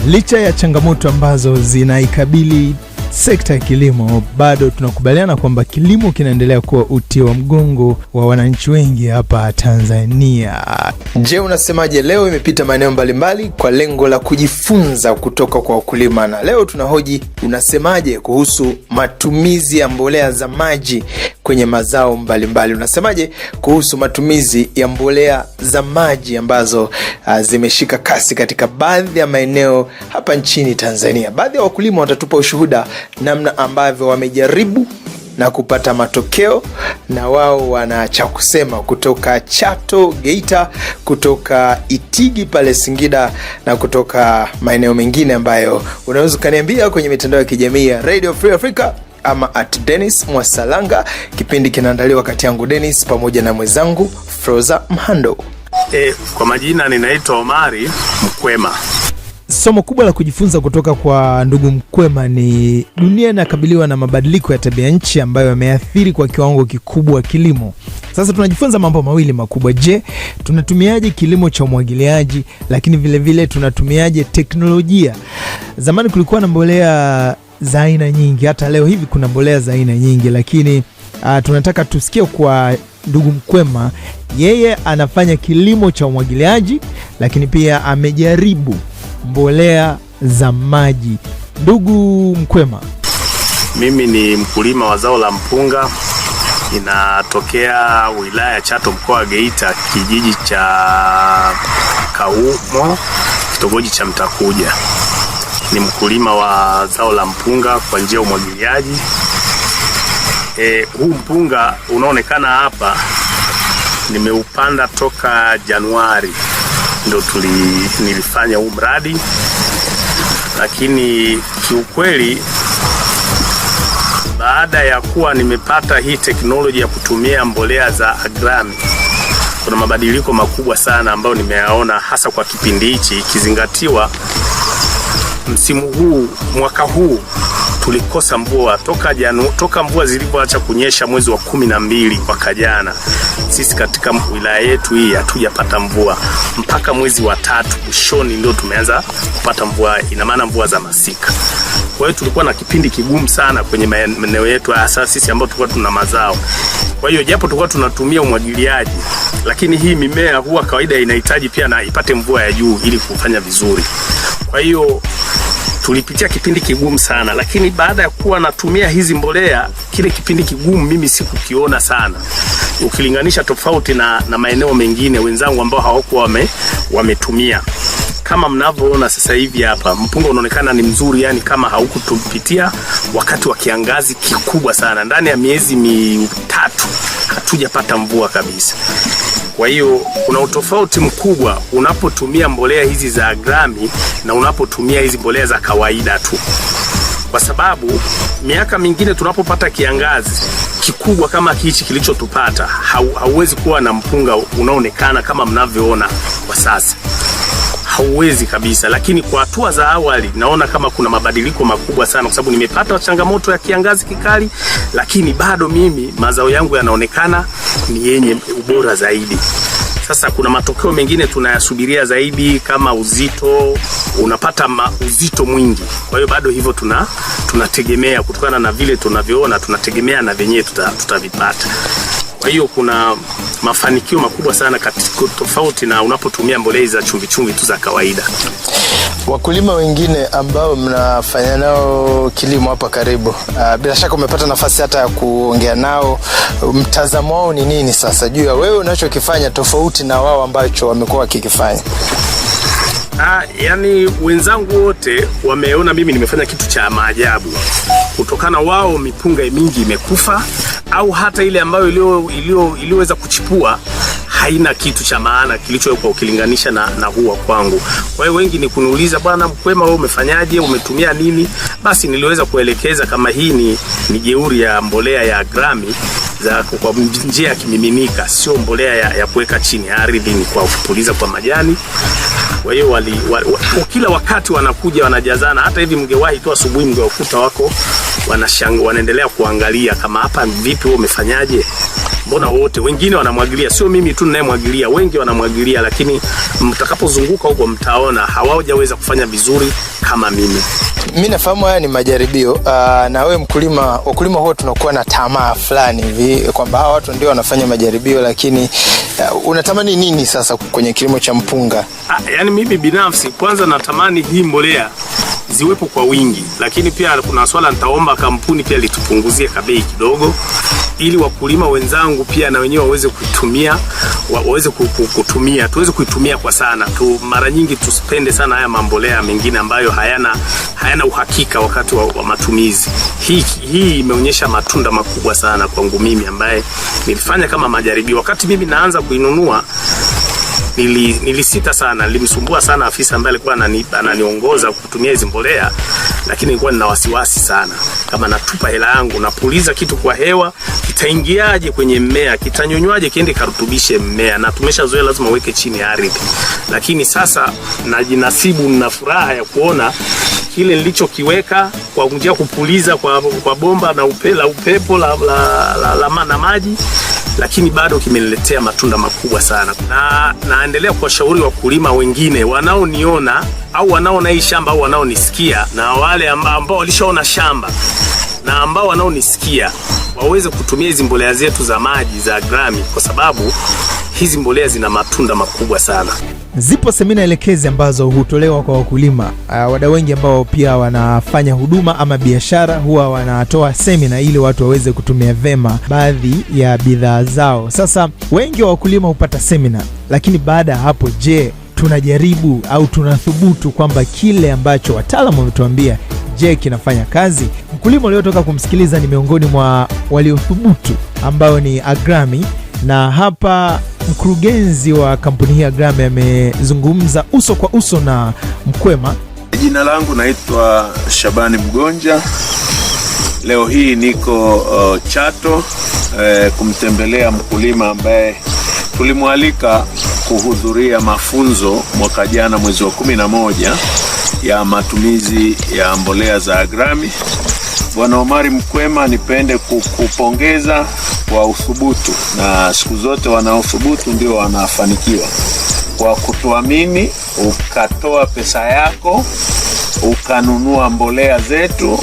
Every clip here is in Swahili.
Licha ya changamoto ambazo zinaikabili sekta ya kilimo, bado tunakubaliana kwamba kilimo kinaendelea kuwa uti wa mgongo wa wananchi wengi hapa Tanzania. Je, unasemaje? Leo imepita maeneo mbalimbali kwa lengo la kujifunza kutoka kwa wakulima, na leo tunahoji unasemaje kuhusu matumizi ya mbolea za maji kwenye mazao mbalimbali. Unasemaje kuhusu matumizi ya mbolea za maji ambazo zimeshika kasi katika baadhi ya maeneo hapa nchini Tanzania? Baadhi ya wakulima watatupa ushuhuda namna ambavyo wamejaribu na kupata matokeo, na wao wana cha kusema kutoka Chato, Geita, kutoka Itigi pale Singida, na kutoka maeneo mengine ambayo unaweza kaniambia kwenye mitandao ya kijamii ya Radio Free Africa ama @Dennis Mwasalanga. Kipindi kinaandaliwa kati yangu Dennis pamoja na mwenzangu Froza Mhando. Kwa majina ninaitwa Omari Mkwema. Somo kubwa la kujifunza kutoka kwa ndugu Mkwema ni dunia inakabiliwa na mabadiliko ya tabia nchi ambayo yameathiri kwa kiwango kikubwa kilimo. Sasa tunajifunza mambo mawili makubwa. Je, tunatumiaje kilimo cha umwagiliaji, lakini vile vile tunatumiaje teknolojia? Zamani kulikuwa na mbolea za aina nyingi, hata leo hivi kuna mbolea za aina nyingi, lakini tunataka tusikie kwa ndugu Mkwema. Yeye anafanya kilimo cha umwagiliaji, lakini pia amejaribu mbolea za maji. Ndugu Mkwema. Mimi ni mkulima wa zao la mpunga. Inatokea wilaya ya Chato, mkoa wa Geita, kijiji cha Kaumo, kitongoji cha Mtakuja. Ni mkulima wa zao la mpunga kwa njia ya umwagiliaji. Huu mpunga unaonekana hapa nimeupanda toka Januari, ndo nilifanya huu mradi, lakini kiukweli baada ya kuwa nimepata hii teknolojia ya kutumia mbolea za Agrami, kuna mabadiliko makubwa sana ambayo nimeyaona, hasa kwa kipindi hichi, ikizingatiwa msimu huu, mwaka huu tulikosa mvua toka mvua zilipoacha kunyesha mwezi wa 12 mwaka jana. Sisi katika wilaya yetu hii hatujapata mvua mpaka mwezi wa 3 mwishoni ndio tumeanza kupata mvua, ina maana mvua za masika. Kwa hiyo tulikuwa na kipindi kigumu sana kwenye maeneo yetu, hasa sisi ambao tulikuwa tuna mazao. Kwa hiyo japo tulikuwa tunatumia umwagiliaji, lakini hii mimea huwa kawaida inahitaji pia na ipate mvua ya juu ili kufanya vizuri. Kwa hiyo tulipitia kipindi kigumu sana, lakini baada ya kuwa natumia hizi mbolea, kile kipindi kigumu mimi sikukiona sana, ukilinganisha tofauti na maeneo mengine wenzangu ambao hawakuwa wametumia. Kama mnavyoona sasa hivi hapa, mpunga unaonekana ni mzuri, yani kama haukutupitia wakati wa kiangazi kikubwa sana. Ndani ya miezi 3 hatujapata mvua kabisa. Kwa hiyo kuna utofauti mkubwa unapotumia mbolea hizi za Agrami na unapotumia hizi mbolea za kawaida tu. Kwa sababu miaka mingine tunapopata kiangazi kikubwa kama hichi kilichotupata, hauwezi kuwa na mpunga unaonekana kama mnavyoona kwa sasa. Hauwezi kabisa, lakini kwa hatua za awali naona kama kuna mabadiliko makubwa sana, kwa sababu nimepata changamoto ya kiangazi kikali, lakini bado mimi mazao yangu yanaonekana ni yenye ubora zaidi. Sasa kuna matokeo mengine tunayasubiria zaidi, kama uzito, unapata uzito mwingi. Kwa hiyo bado hivyo tunategemea kutokana na vile tunavyoona, tunategemea na venyewe tutavipata. Kwa hiyo kuna mafanikio makubwa sana katika tofauti na unapotumia mbolea za chumvi tu za kawaida. Wakulima wengine ambao mnafanya nao kilimo hapa karibu, bila shaka umepata nafasi hata ya kuongea nao, mtazamo wao ni nini sasa juu ya wewe unachokifanya tofauti na wao ambacho wamekuwa wakikifanya? Yani wenzangu wote wameona mimi nimefanya kitu cha maajabu. Kutokana wao mipunga mingi imekufa, au hata ile ambayo iliweza kuchipua haina kitu cha maana kilichokuwa ukilinganisha na huwa kwangu. Kwa hiyo wengi ni kuniuliza, bwana Mkwema, wewe umefanyaje, umetumia nini? Basi niliweza kuelekeza kama hii ni jeuri ya mbolea ya Agrami za kwa njia ya kimiminika, sio mbolea ya kuweka chini ardhini kwa kupuliza kwa majani. Kwa hiyo kila wakati wanakuja wanajazana. Hata hivi mngewahi tu asubuhi mngewakuta wako wanaendelea kuangalia kama hapa vipi wewe umefanyaje. mbona wote wengine wanamwagilia, sio mimi tu ninayemwagilia, wengi wanamwagilia, lakini mtakapozunguka huko mtaona hawajaweza kufanya vizuri kama mimi. Mimi nafahamu haya ni majaribio, na wewe wakulima huwa tunakuwa na tamaa fulani hivi kwamba hawa watu ndio wanafanya majaribio, lakini unatamani nini sasa kwenye kilimo cha mpunga? Yaani mimi binafsi kwanza natamani hii mbolea ziwepo kwa wingi, lakini pia kuna swala nitaomba kampuni pia litupunguzie bei kidogo, ili wakulima wenzangu pia na wenyewe waweze kuitumia, tuweze kuitumia kwa sana tu. Mara nyingi tusipende sana haya mambolea mengine ambayo hayana uhakika wakati wa matumizi. Hii imeonyesha matunda makubwa sana kwangu mimi, ambaye nilifanya kama majaribio. Wakati mimi naanza kuinunua nilisita sana, nilimsumbua sana afisa ambaye alikuwa ananiongoza kutumia hizo mbolea, lakini nilikuwa nina wasiwasi sana, kama natupa hela yangu napuliza kitu kwa hewa, kitaingiaje kwenye mmea, kitanyonywaje kiende karutubishe mmea, na tumeshazoea lazima uweke chini ya ardhi. Lakini sasa najinasibu na furaha ya kuona kile nilichokiweka kwa njia kupuliza kwa bomba na upepo la maji, lakini bado kimeniletea matunda makubwa sana. Na naendelea kuwashauri wakulima wengine wanaoniona au wanaona hii shamba au wanaonisikia, na wale ambao walishaona shamba na ambao wanaonisikia, waweze kutumia hizi mbolea zetu za maji za Agrami, kwa sababu hizi mbolea zina matunda makubwa sana. Zipo semina elekezi ambazo hutolewa kwa wakulima. Wadau wengi ambao pia wanafanya huduma ama biashara huwa wanatoa semina ili watu waweze kutumia vema baadhi ya bidhaa zao. Sasa wengi wa wakulima hupata semina, lakini baada ya hapo, je, tunajaribu au tunathubutu kwamba kile ambacho wataalamu wametuambia, je, kinafanya kazi? Mkulima uliotoka kumsikiliza ni miongoni mwa waliothubutu ambao ni Agrami, na hapa mkurugenzi wa kampuni hii Agrami amezungumza uso kwa uso na Mkwema. Jina langu naitwa Shabani Mgonja. Leo hii niko Chato kumtembelea mkulima ambaye tulimwalika kuhudhuria mafunzo mwaka jana mwezi wa 11 ya matumizi ya mbolea za Agrami. Bwana Omari Mkwema, nipende kukupongeza kwa uthubutu, na siku zote wanaothubutu ndio wanafanikiwa. Kwa kutuamini, ukatoa pesa yako, ukanunua mbolea zetu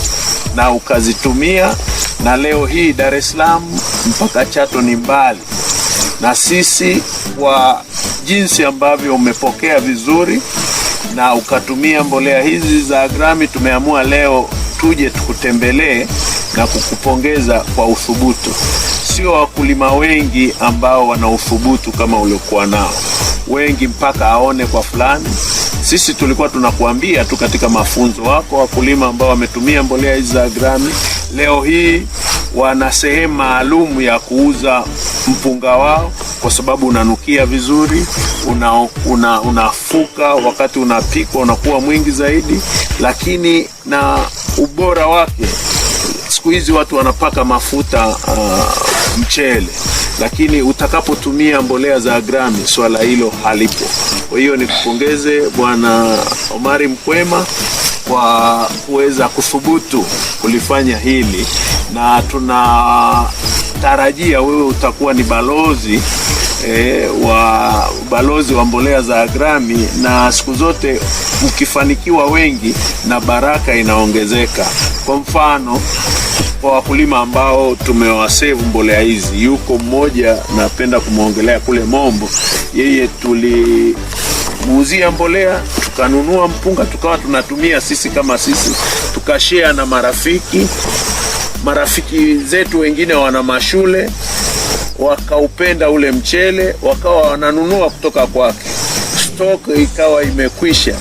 na ukazitumia, na leo hii Dar es Salaam mpaka Chato ni mbali. Na sisi kwa jinsi ambavyo umepokea vizuri na ukatumia mbolea hizi za Agrami, tumeamua leo tuje tukutembelee na kukupongeza kwa uthubutu. Sio wakulima wengi ambao wana uthubutu kama uliokuwa nao, wengi mpaka aone kwa fulani. Sisi tulikuwa tunakuambia tu katika mafunzo wako, wakulima ambao wametumia mbolea hizi za Agrami leo hii wana sehemu maalum ya kuuza mpunga wao, kwa sababu unanukia vizuri, unafuka wakati unapika unakuwa mwingi zaidi, lakini na ubora wake. Siku hizi watu wanapaka mafuta mchele, lakini utakapotumia mbolea za Agrami swala hilo halipo. Kwa hiyo nikupongeze Bwana Omari Mkwema kwa kuweza kuthubutu kulifanya hili, na tunatarajia wewe utakuwa ni balozi wa mbolea za Agrami, na siku zote mkifanikiwa wengi na baraka inaongezeka. Kwa mfano, kwa wakulima ambao tumewasave mbolea hizi, yuko mmoja napenda kumuongelea kule Mombo, yeye tulimuuzia mbolea, tukanunua mpunga, tukawa tunatumia sisi kama sisi, tukashare na marafiki zetu wengine wana mashule, wakaupenda ule mchele, wakawa wananunua kutoka kwake, stock ikawa imekwisha.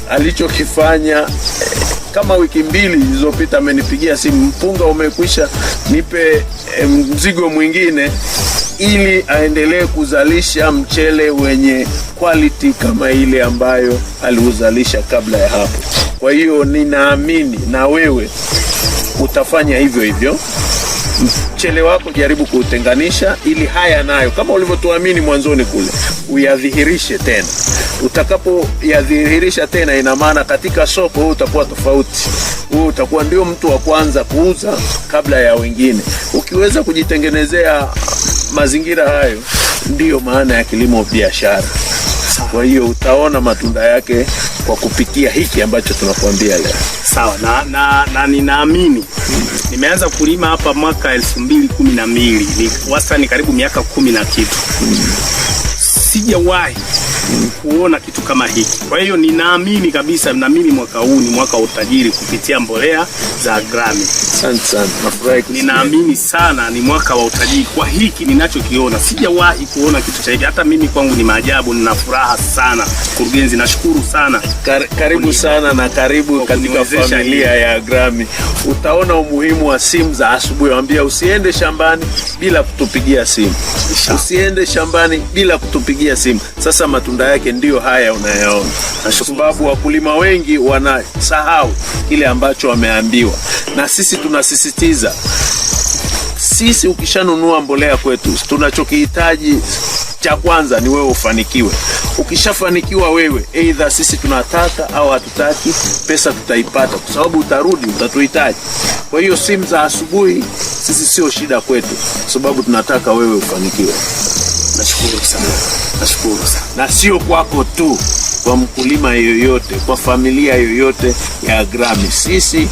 Alichokifanya kama wiki 2 zilizopita amenipigia simu, mpunga umekwisha, nipe mzigo mwingine ili aendelee kuzalisha mchele wenye quality kama ile ambayo aliuzalisha kabla ya hapo. Kwa hiyo ninaamini na wewe utafanya hivyo hivyo. Mchele wako jaribu kuutenganisha, ili haya nayo kama ulivyotuamini mwanzoni kule uyadhihirishe tena. Utakapoyadhihirisha tena, ina maana katika soko wewe utakuwa tofauti. Wewe utakuwa ndio mtu wa kwanza kuuza kabla ya wengine. Ukiweza kujitengenezea mazingira hayo ndiyo maana ya kilimo biashara. Kwa hiyo utaona matunda yake kwa kupitia hiki ambacho tunakuambia leo. Sawa, na ninaamini nimeanza kulima hapa mwaka 2012, ni wastani karibu miaka 10 na kitu. Sijawahi kuona kitu kama hiki. Kwa hiyo ninaamini kabisa, naamini mwaka huu ni mwaka wa utajiri kupitia mbolea za Agroami. Asante sana. Nafurahi kusikia. Ninaamini sana ni mwaka wa utajiri kwa hiki ninachokiona. Sijawahi kuona kitu cha hivi. Hata mimi kwangu ni maajabu, nina furaha sana. Mkurugenzi, nashukuru sana. Karibu sana na karibu katika familia ya Agroami. Utaona umuhimu wa simu za asubuhi. Waambia usiende shambani bila kutupigia simu. Usiende shambani bila kutupigia simu. Sasa matunda yake ndiyo haya unayaona. Kwa sababu wakulima wengi wanasahau kile ambacho wameambiwa. Na sisi tunasisitiza, sisi ukishanunua mbolea kwetu, tunachokihitaji cha kwanza ni wewe ufanikiwe. Ukishafanikiwa wewe, either sisi tunataka au hatutaki, pesa tutaipata kwa sababu utarudi, utatuhitaji. Kwa hiyo simu za asubuhi sisi sio shida kwetu, kwa sababu tunataka wewe ufanikiwe. Nashukuru sana. Nashukuru sana. Na sio kwako tu, kwa mkulima yoyote, kwa familia yoyote ya Agroami. Sisi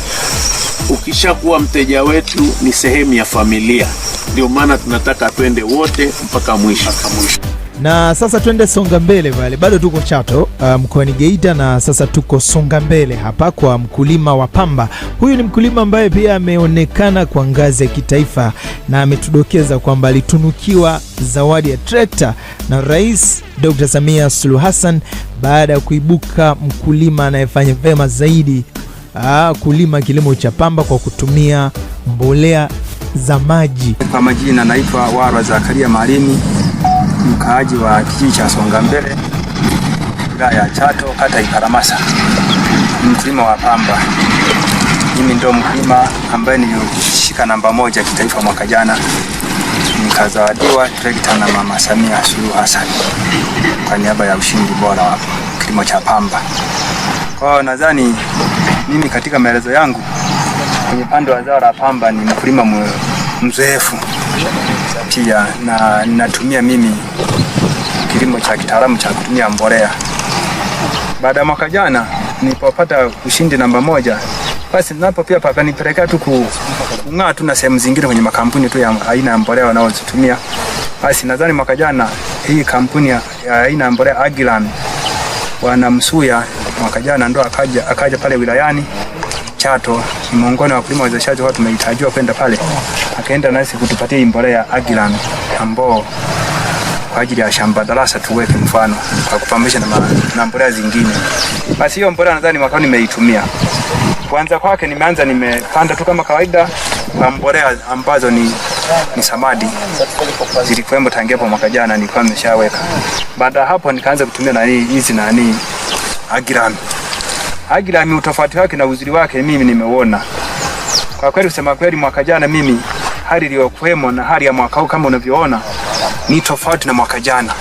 ukishakuwa mteja wetu ni sehemu ya familia. Ndio maana tunataka twende wote mpaka mwisho. Na sasa twende songa mbele pale. Bado tuko Chato mkoani Geita, na sasa tuko songa mbele hapa kwa mkulima wa pamba. Huyu ni mkulima ambaye pia ameonekana kwa ngazi ya kitaifa na ametudokeza kwamba alitunukiwa zawadi ya trekta na Rais Dr. Samia Suluhu Hassan baada ya kuibuka mkulima anayefanya vema zaidi kulima kilimo cha pamba kwa kutumia mbolea za maji. Kwa majina naitwa Warwa Zakaria Malimi, mkaaji wa kijiji cha Songa Mbele, wilaya ya Chato, kata Ikaramasa. Mkulima wa pamba. Mimi ndio mkulima ambaye nilishika namba 1 kitaifa mwaka jana. Nikazawadiwa trekta na Mama Samia Suluhu Hassan kwa niaba ya ushindi bora wa kilimo cha pamba. Kwa hiyo nadhani mimi katika maelezo yangu kwenye pande wa zao la pamba ni mkulima mzoefu pia, na ninatumia mimi kilimo cha kitaalamu cha kutumia mbolea. Baada ya mwaka jana nilipopata ushindi namba 1, basi napo pia pakanipelekea tu kung'aa tu na sehemu zingine kwenye makampuni tu ya aina ya mbolea wanaozitumia. Basi nadhani mwaka jana hii kampuni ya aina ya mbolea Agroami wanamsuya mwaka jana ndo akaja pale wilayani Chato, ni miongoni wa wakulima wawezeshaji wao tumehitajiwa kwenda pale. Akaenda nasi kutupatia mbolea Agroami ambao kwa ajili ya shamba darasa tuweke mfano kwa kupambisha na mbolea zingine. Basi hiyo mbolea nadhani mwaka nimeitumia. Kwanza kwake nimepanda tu kama kawaida kwa mbolea ambazo ni samadi. Zilikuwemo tangia hapo mwaka jana nilikuwa nimeshaweka. Baada hapo nikaanza kutumia hizi Agroami. Agroami utofauti wake na uzuri wake mimi nimeuona. Kwa kweli kusema kweli mwaka jana mimi hali iliyokuwemo na hali ya mwaka huu kama unavyoona ni tofauti na mwaka jana.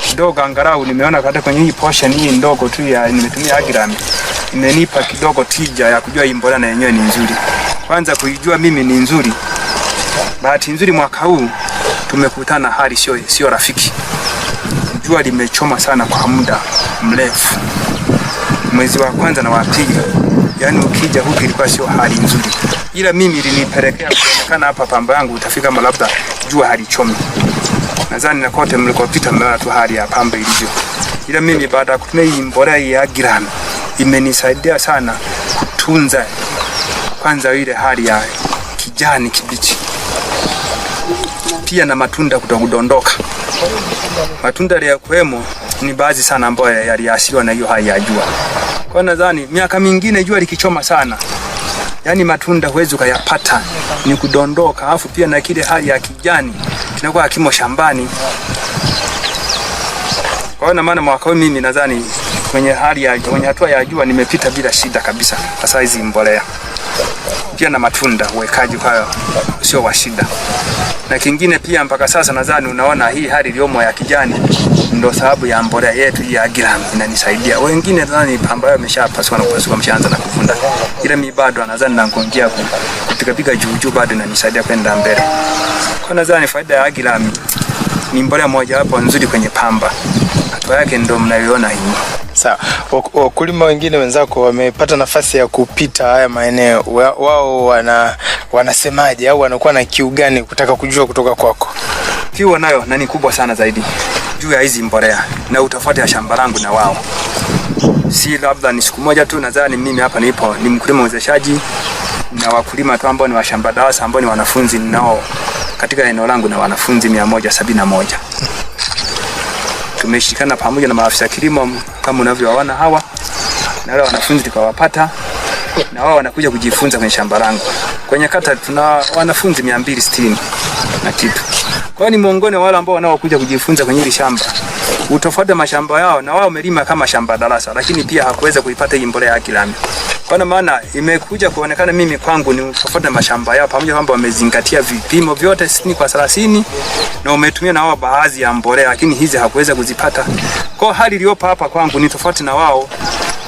Kidogo angalau nimeona hata kwenye hii portion hii ndogo tu ya nimetumia Agroami imenipa kidogo tija ya kujua hii mbolea na yenyewe ni nzuri. Kwanza kuijua mimi ni nzuri. Bahati nzuri mwaka huu tumekutana hali sio rafiki. Jua limechoma sana kwa muda mrefu. Mwezi wa kwanza na wa pili, yani ukija huku ilikuwa sio hali nzuri. Ila mimi ilinipelekea kuonekana hapa pamba yangu utafika labda jua halichomi. Nadhani na kote mlikopita mmeona tu hali ya pamba ilivyo. Ila mimi baada ya kutumia hii mbolea ya Agroami imenisaidia sana kutunza kwanza ile hali ya kijani kibichi. Pia na matunda kutodondoka. Matunda yaliyokuwemo ni baadhi sana ambayo yaliasiliwa na hiyo hali ya jua. Kwa nadhani miaka mingine jua likichoma sana, yani matunda huwezi kuyapata, ni kudondoka. Alafu pia na kile hali ya kijani kinakuwa kimo shambani. Kwa na maana mwaka huu mimi nadhani kwenye hatua ya jua nimepita bila shida kabisa. Hasa hizi mbolea pia na matunda uwekaji kwa sio wa shida. Na kingine pia mpaka sasa nadhani unaona hii hali iliyomo ya kijani ndio sababu ya mbolea yetu ya Agroami inanisaidia. Wengine nadhani pamba yao imeshapaswa na kupasuka, mshaanza na kuvunda. Ila mimi bado nadhani nangojea kupiga juu bado inanisaidia kwenda mbele. Kwa nadhani faida ya Agram ni mbolea moja hapo nzuri kwenye pamba. Hatua yake ndio mnayoona hii. Sawa. Wakulima wengine wenzako wamepata nafasi ya kupita haya maeneo, wao wanasemaje au wanakuwa na kiu gani kutaka kujua kutoka kwako? Kiu nayo nani kubwa sana zaidi juu ya hizi mbolea na utofauti ya shamba langu na wao. Si labda ni siku moja tu, nadhani mimi hapa nipo ni mkulima mwezeshaji na wakulima tu ambao ni wa shamba darasa ambao ni wanafunzi nao katika eneo langu na wanafunzi 171. Tumeshikana pamoja na maafisa kilimo kama unavyowaona hawa, na wale wanafunzi tukawapata na wao wanakuja kujifunza kwenye shamba langu. Kwenye kata tuna wanafunzi 260 na kitu. Kwa hiyo ni miongoni wale ambao wanaokuja kujifunza kwenye hili shamba. Utofauti mashamba yao na wao wamelima kama shamba darasa, lakini pia hakuweza kuipata hii mbolea ya Agram. Kwa maana imekuja kuonekana mimi kwangu ni utofauti mashamba yao, pamoja kwamba wamezingatia vipimo vyote 60 kwa 30 na umetumia na wao baadhi ya mbolea, lakini hizi hakuweza kuzipata. Kwa hali iliyopo hapa kwangu ni tofauti na wao,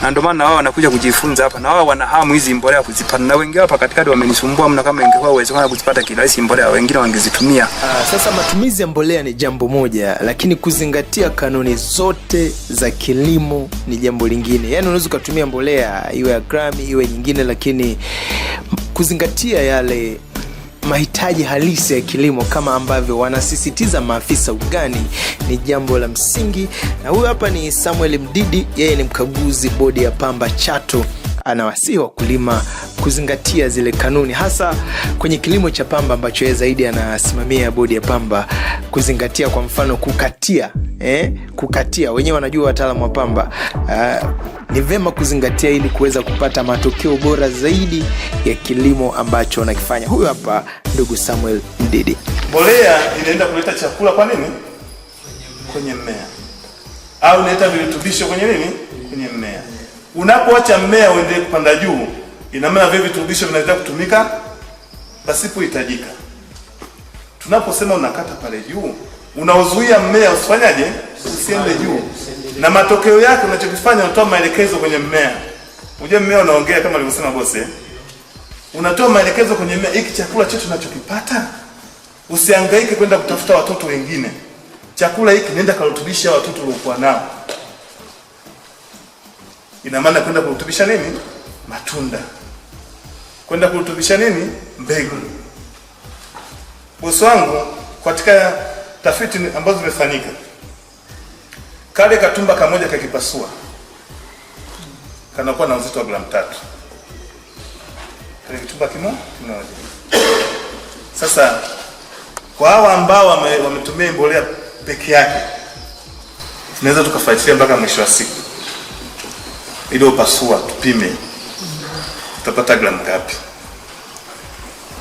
na ndio maana wao wanakuja kujifunza hapa, na wao wana hamu hizi mbolea kuzipata, na wengine hapa katikati wamenisumbua mna, kama ingekuwa uwezekano kuzipata kirahisi mbolea wengine wangezitumia. Sasa matumizi ya mbolea ni jambo moja, lakini kuzingatia kanuni zote za kilimo ni jambo lingine. Yaani unaweza kutumia mbolea iwe Agram iwe nyingine, lakini kuzingatia yale mahitaji halisi ya kilimo kama ambavyo wanasisitiza maafisa ugani ni jambo la msingi. Na huyu hapa ni Samuel Mdidi, yeye ni mkaguzi bodi ya pamba Chato. Anawasihi wakulima kuzingatia zile kanuni, hasa kwenye kilimo cha pamba ambacho yeye zaidi anasimamia bodi ya pamba, kuzingatia kwa mfano kukatia wenyewe wanajua wataalamu wa pamba. Ni vema kuzingatia ili kuweza kupata matokeo bora zaidi ya kilimo ambacho wanakifanya. Huyu hapa ndugu Samuel Mdidi. Mbolea inaenda kuleta chakula kwa nini? Kwenye mmea. Au inaleta virutubisho kwenye nini? Kwenye mmea. Unapoacha mmea uendelee kupanda juu, ina maana vile virutubisho vinaweza kutumika pasipohitajika. Tunaposema unakata pale juu, unaozuia mmea usifanyaje? Usiende juu. Na matokeo yake unachokifanya unatoa maelekezo kwenye mmea. Unajua mmea unaongea kama alivyosema bosi. Unatoa maelekezo kwenye mmea, hiki chakula chetu tunachokipata, usihangaike kwenda kutafuta watoto wengine. Chakula hiki nenda karutubisha watoto waliokuwa nao. Ina maana kwenda kurutubisha nini? Matunda. Kwenda kurutubisha nini? Mbegu. Bosi wangu, katika tafiti ambazo zimefanyika, kale katumba kamoja kakipasua kanakuwa na uzito wa gramu 3. Kale kitumba kimoja. Sasa kwa hawa ambao wametumia mbolea peke yake, tunaweza tukafuatilia mpaka mwisho wa siku. Ile upasua tupime tutapata gramu ngapi.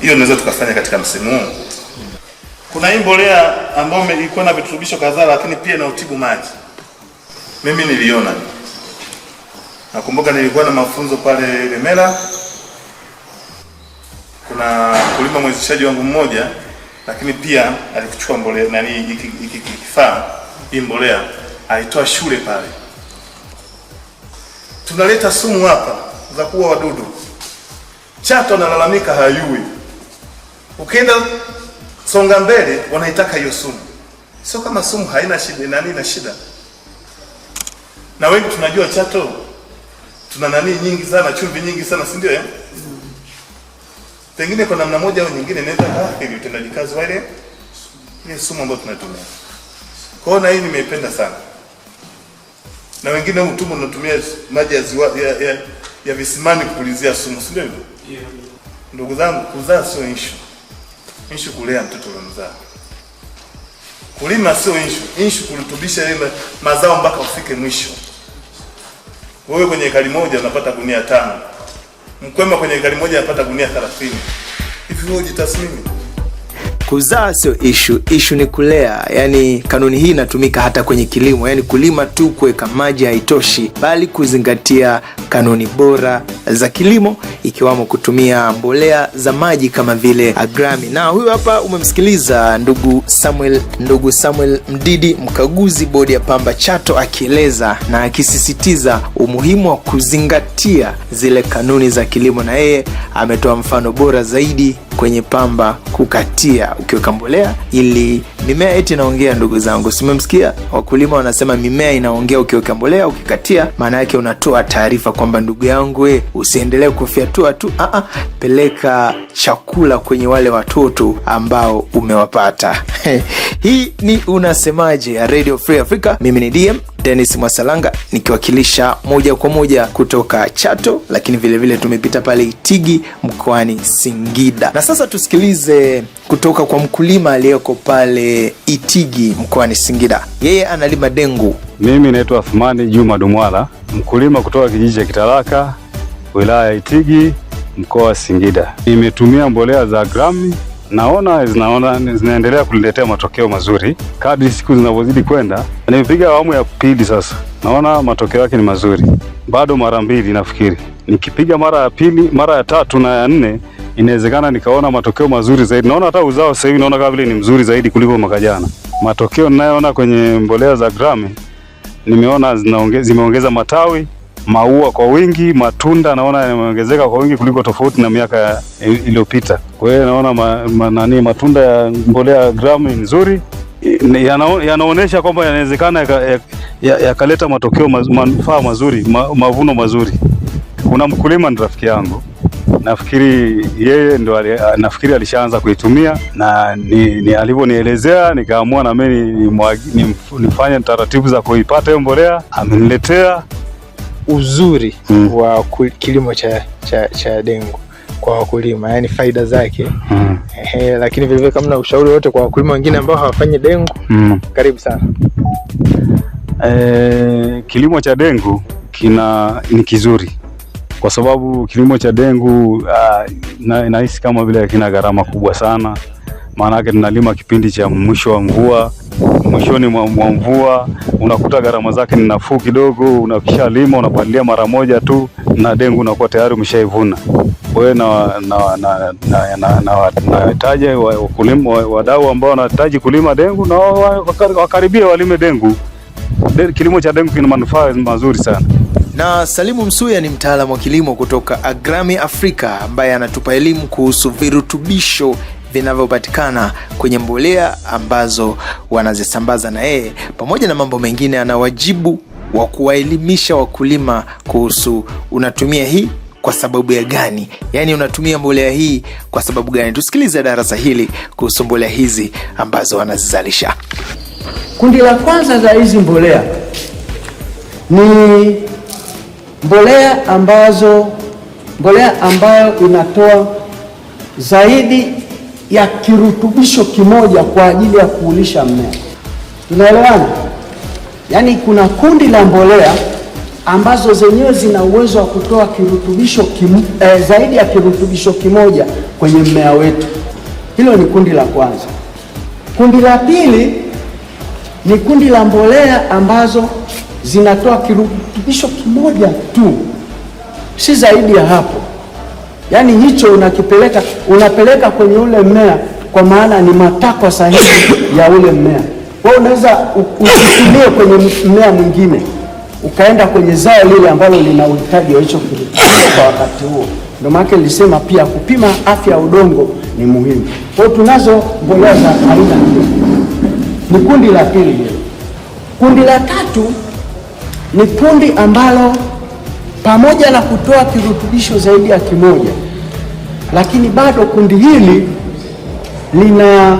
Hiyo tunaweza tukafanya katika msimu huu. Kuna hii mbolea ambayo ilikuwa na virutubisho kadhaa, lakini pia na utibu maji. Mimi niliona. Nakumbuka nilikuwa na mafunzo pale Lemela. Kuna kulima mwezeshaji wangu mmoja, lakini pia alichukua mbolea nani kifaa hii mbolea aitoa shule pale. Tunaleta sumu hapa za kuua wadudu. Chato analalamika hayui. Ukienda Songa Mbele wanaitaka hiyo sumu. Sio kama sumu haina shida, nani na shida. Na wengi tunajua Chato tuna nani nyingi sana, chumvi nyingi sana, si ndio? Pengine kwa namna moja au nyingine inaweza athiri utendaji kazi wa ile sumu ambayo tunatumia. Kwa hiyo na hii nimeipenda sana. Na wengine utumbo unatumia maji ya ziwa ya visimani kupulizia sumu, si ndio? Yeah. Ndugu zangu, kuzaa sio issue. Issue kulea mtoto mzaa. Kulima sio issue kurutubisha ile mazao mpaka ufike mwisho. Wewe kwenye ekari moja unapata gunia 5. Mkwema kwenye ekari moja anapata gunia 30. Hivi wewe ujitathmini. Kuzaa sio issue ni kulea. Yani kanuni hii inatumika hata kwenye kilimo. Yani kulima tu kuweka maji haitoshi, bali kuzingatia kanuni bora za kilimo, ikiwamo kutumia mbolea za maji kama vile Agrami. Na huyu hapa umemsikiliza ndugu Samuel Mdidi, mkaguzi bodi ya pamba Chato, akieleza na akisisitiza umuhimu wa kuzingatia zile kanuni za kilimo, na yeye ametoa mfano bora zaidi kwenye pamba kukatia ukiweka mbolea ili mimea eti inaongea. Ndugu zangu, simemsikia wakulima wanasema mimea inaongea ukiweka mbolea, ukikatia maana yake unatoa taarifa kwamba ndugu yangu usiendelee kufyatua tu, peleka chakula kwenye wale watoto ambao umewapata. Hii ni Unasemaje ya Radio Free Africa. Mimi ni DM Dennis Mwasalanga nikiwakilisha moja kwa moja kutoka Chato, lakini vile vile tumepita pale Itigi mkoani Singida. Na sasa tusikilize kutoka kwa mkulima aliyeko pale Itigi mkoani Singida. Yeye analima dengu. Mimi naitwa Athmani Juma Dumwala, mkulima kutoka kijiji cha Kitalaka, wilaya ya Itigi, mkoa wa Singida. Nimetumia mbolea za Agrami. Naona zinaendelea kuniletea matokeo mazuri kadri siku zinavyozidi kwenda. Nimepiga awamu ya pili sasa. Naona matokeo yake ni mazuri. Bado mara mbili nafikiri. Nikipiga mara ya pili, mara ya tatu na ya nne, inawezekana nikaona matokeo mazuri zaidi. Naona hata uzao sasa hivi naona kama vile ni mzuri zaidi kuliko mwaka jana. Matokeo ninayoona kwenye mbolea za Agrami, nimeona zimeongeza matawi, maua kwa wingi, matunda naona yameongezeka kwa wingi kuliko tofauti na miaka iliyopita. Kwa hiyo naona matunda ya mbolea ya Agrami ni nzuri, yanaonesha kwamba yanawezekana yakaleta matokeo manufaa mazuri, mavuno mazuri. Kuna mkulima ni rafiki yangu, nafikiri yeye ndo nafikiri alishaanza kuitumia, na ni alivyonielezea nikaamua na mimi nifanye taratibu za kuipata hiyo mbolea. Ameniletea uzuri wa kilimo cha dengu kwa wakulima, yani faida zake. Lakini vile vile kama na ushauri wote kwa wakulima wengine ambao hawafanyi dengu, karibu sana. Kilimo cha dengu ni kizuri kwa sababu kilimo cha dengu nahisi kama vile kina gharama kubwa sana. Maana yake tunalima kipindi cha mwisho wa mvua. Mwishoni mwa mvua unakuta gharama zake ni nafuu kidogo. Unakishalima unapalilia mara moja tu na dengu unakuwa tayari umeshaivuna. Kwa hiyo nahitaji wakulima, wadau ambao wanahitaji kulima dengu na wakaribia walime dengu. Kilimo cha dengu kina manufaa mazuri sana. Na Salimu Msuya ni mtaalamu wa kilimo kutoka Agrami Afrika, ambaye anatupa elimu kuhusu virutubisho vinavyopatikana kwenye mbolea ambazo wanazisambaza, na yeye pamoja na mambo mengine ana wajibu wa kuwaelimisha wakulima kuhusu unatumia hii kwa sababu ya gani, yani unatumia mbolea hii kwa sababu gani. Tusikilize darasa hili kuhusu mbolea hizi ambazo wanazizalisha. Kundi la kwanza za hizi mbolea ni mbolea ambayo inatoa zaidi ya kirutubisho kimoja kwa ajili ya kuulisha mmea. Tunaelewana? Yaani kuna kundi la mbolea ambazo zenyewe zina uwezo wa kutoa kirutubisho zaidi ya kirutubisho kimoja kwenye mmea wetu. Hilo ni kundi la kwanza. Kundi la pili ni kundi la mbolea ambazo zinatoa kirutubisho kimoja tu, si zaidi ya hapo. Yaani hicho unapeleka kwenye ule mmea, kwa maana ni matakwa sahihi ya ule mmea. Kwa unaweza usitumie kwenye mmea mwingine ukaenda kwenye zao lile ambalo lina uhitaji wa hicho kirutubisho kwa wakati huo. Ndio maana nilisema pia kupima afya ya udongo ni muhimu. Kwa tunazo mbolea za aina hiyo. Ni kundi la pili hilo. Kundi la tatu ni kundi ambalo pamoja na kutoa kirutubisho zaidi ya kimoja, lakini bado kundi hili lina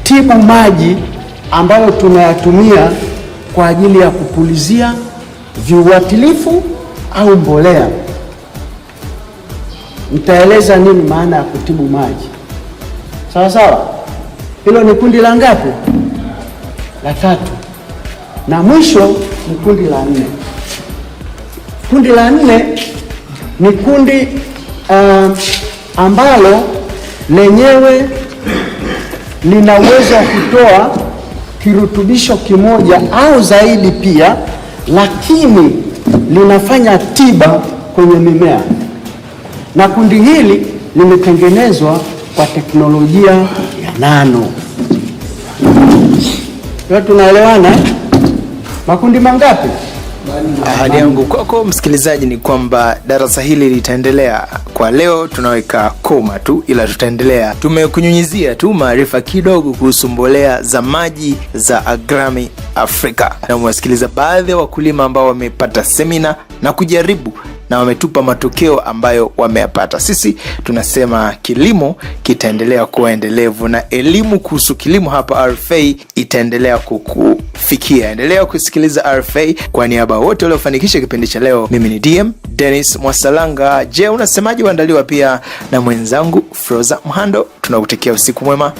tibu maji ambayo tunayatumia kwa ajili ya kupulizia viuatilifu au mbolea. Nitaeleza nini maana ya kutibu maji. Sawa sawa? Hilo ni kundi la ngapi? La tatu. Na mwisho ni kundi la nne. Kundi la nne ni kundi ambalo lenyewe lina uwezo wa kutoa kirutubisho kimoja au zaidi pia, lakini linafanya tiba kwenye mimea, na kundi hili limetengenezwa kwa teknolojia ya nano. Leo tunaelewana? Makundi mangapi? Ahadi yangu kwako msikilizaji ni kwamba darasa hili litaendelea. Kwa leo tunaweka koma tu, ila tutaendelea. Tumekunyunyizia tu maarifa kidogo kuhusu mbolea za maji za Agrami Afrika, na mwasikiliza baadhi ya wakulima ambao wamepata semina na kujaribu na wametupa matokeo ambayo wameyapata. Sisi tunasema kilimo kitaendelea kuwa endelevu, na elimu kuhusu kilimo hapa RFA itaendelea kukufikia. Endelea kusikiliza RFA. Kwa niaba wote waliofanikisha kipindi cha leo, mimi ni DM Dennis Mwasalanga. Je, unasemaje? Waandaliwa pia na mwenzangu Froza Mhando. Tunakutakia usiku mwema.